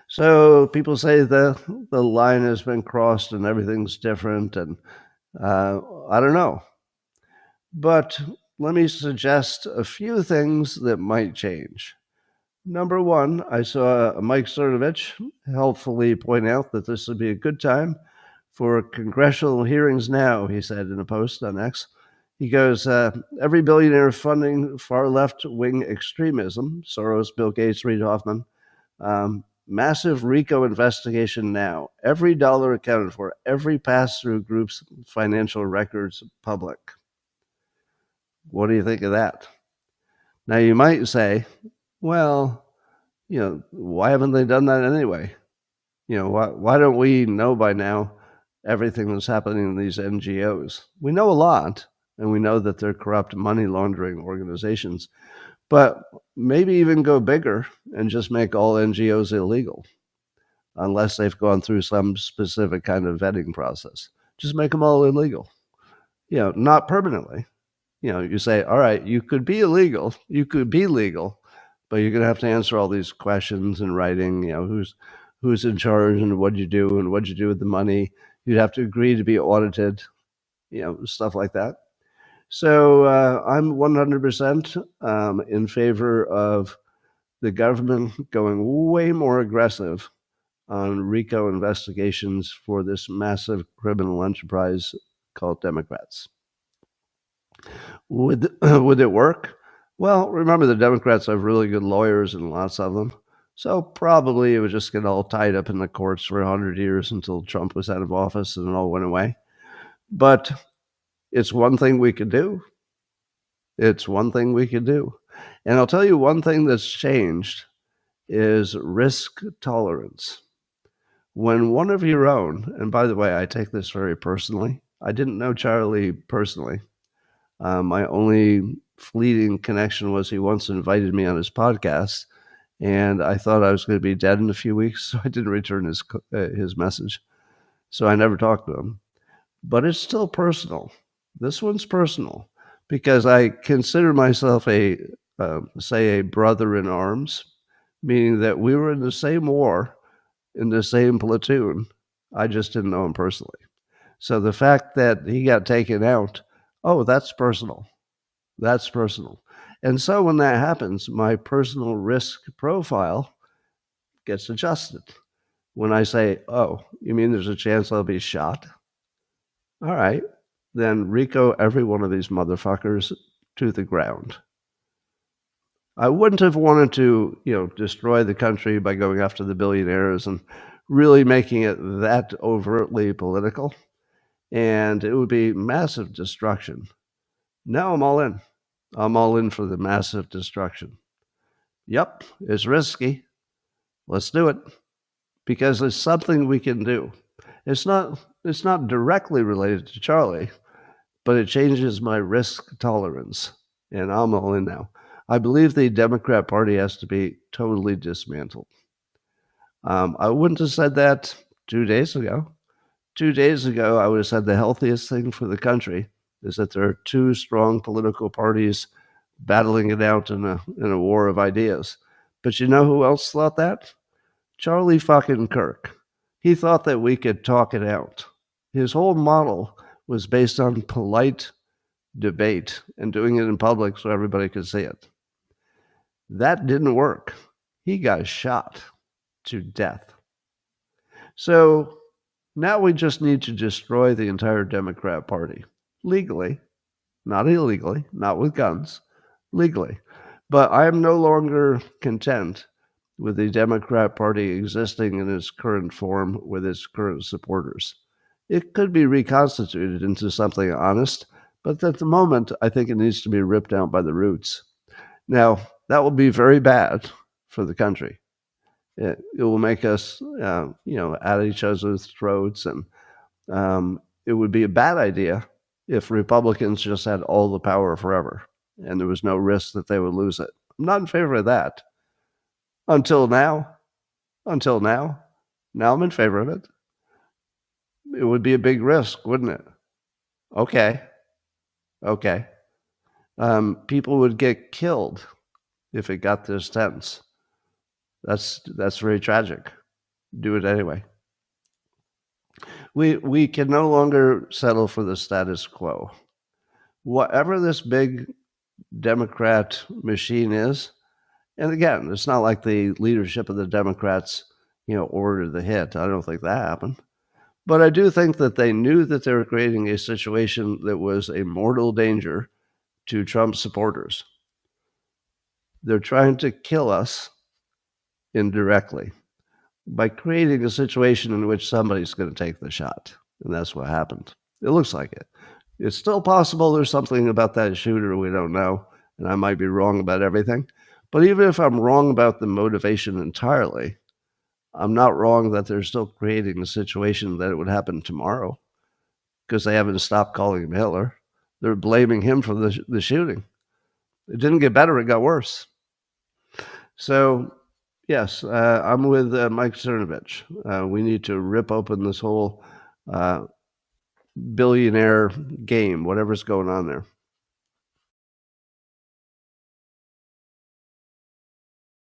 So people say the line has been crossed and everything's different, and I don't know. But let me suggest a few things that might change. Number one, I saw Mike Cernovich helpfully point out that this would be a good time for congressional hearings now, he said in a post on X. He goes, every billionaire funding far left wing extremism, Soros, Bill Gates, Reid Hoffman, massive RICO investigation now. Every dollar accounted for, every pass through group's financial records public. What do you think of that? Now, you might say, well, why haven't they done that anyway? Why don't we know by now everything that's happening in these NGOs? We know a lot, and we know that they're corrupt money laundering organizations, but maybe even go bigger and just make all NGOs illegal, unless they've gone through some specific kind of vetting process. Just make them all illegal, not permanently. You say, all right, you could be illegal, you could be legal, but you're going to have to answer all these questions in writing, who's in charge and what you do and what you do with the money. You'd have to agree to be audited, stuff like that. So I'm 100% in favor of the government going way more aggressive on RICO investigations for this massive criminal enterprise called Democrats. Would it work? Well, remember, the Democrats have really good lawyers and lots of them. So probably it would just get all tied up in the courts for 100 years until Trump was out of office and it all went away. But it's one thing we could do. It's one thing we could do. And I'll tell you one thing that's changed is risk tolerance. When one of your own, and by the way, I take this very personally. I didn't know Charlie personally. My only fleeting connection was he once invited me on his podcast, and I thought I was going to be dead in a few weeks, so I didn't return his message. So I never talked to him. But it's still personal. This one's personal because I consider myself say a brother in arms, meaning that we were in the same war, in the same platoon. I just didn't know him personally. So the fact that he got taken out, oh, that's personal. That's personal. And so when that happens, my personal risk profile gets adjusted. When I say, oh, you mean there's a chance I'll be shot? All right, then RICO every one of these motherfuckers to the ground. I wouldn't have wanted to, destroy the country by going after the billionaires and really making it that overtly political. And it would be massive destruction. Now I'm all in. I'm all in for the massive destruction. Yep, it's risky. Let's do it because it's something we can do. It's not directly related to Charlie, but it changes my risk tolerance, and I'm all in now. I believe the Democrat Party has to be totally dismantled. I wouldn't have said that 2 days ago. 2 days ago, I would have said the healthiest thing for the country is that there are two strong political parties battling it out in a war of ideas. But you know who else thought that? Charlie fucking Kirk. He thought that we could talk it out. His whole model was based on polite debate and doing it in public so everybody could see it. That didn't work. He got shot to death. So now we just need to destroy the entire Democrat Party legally, not illegally, not with guns, legally. But I am no longer content with the Democrat Party existing in its current form with its current supporters. It could be reconstituted into something honest, but at the moment, I think it needs to be ripped out by the roots. Now, that will be very bad for the country. It will make us, at each other's throats, and it would be a bad idea if Republicans just had all the power forever and there was no risk that they would lose it. I'm not in favor of that. Until now. Now I'm in favor of it. It would be a big risk, wouldn't it? Okay. People would get killed if it got this tense. That's very tragic. do it anyway. We can no longer settle for the status quo. Whatever this big Democrat machine is, and again, it's not like the leadership of the Democrats, ordered the hit. I don't think that happened. But I do think that they knew that they were creating a situation that was a mortal danger to Trump supporters. They're trying to kill us indirectly by creating a situation in which somebody's going to take the shot. And that's what happened. It looks like it. It's still possible there's something about that shooter we don't know, and I might be wrong about everything. But even if I'm wrong about the motivation entirely, I'm not wrong that they're still creating a situation that it would happen tomorrow because they haven't stopped calling him Hitler. They're blaming him for the shooting. It didn't get better, it got worse. So, yes, I'm with Mike Cernovich. We need to rip open this whole billionaire game, whatever's going on there.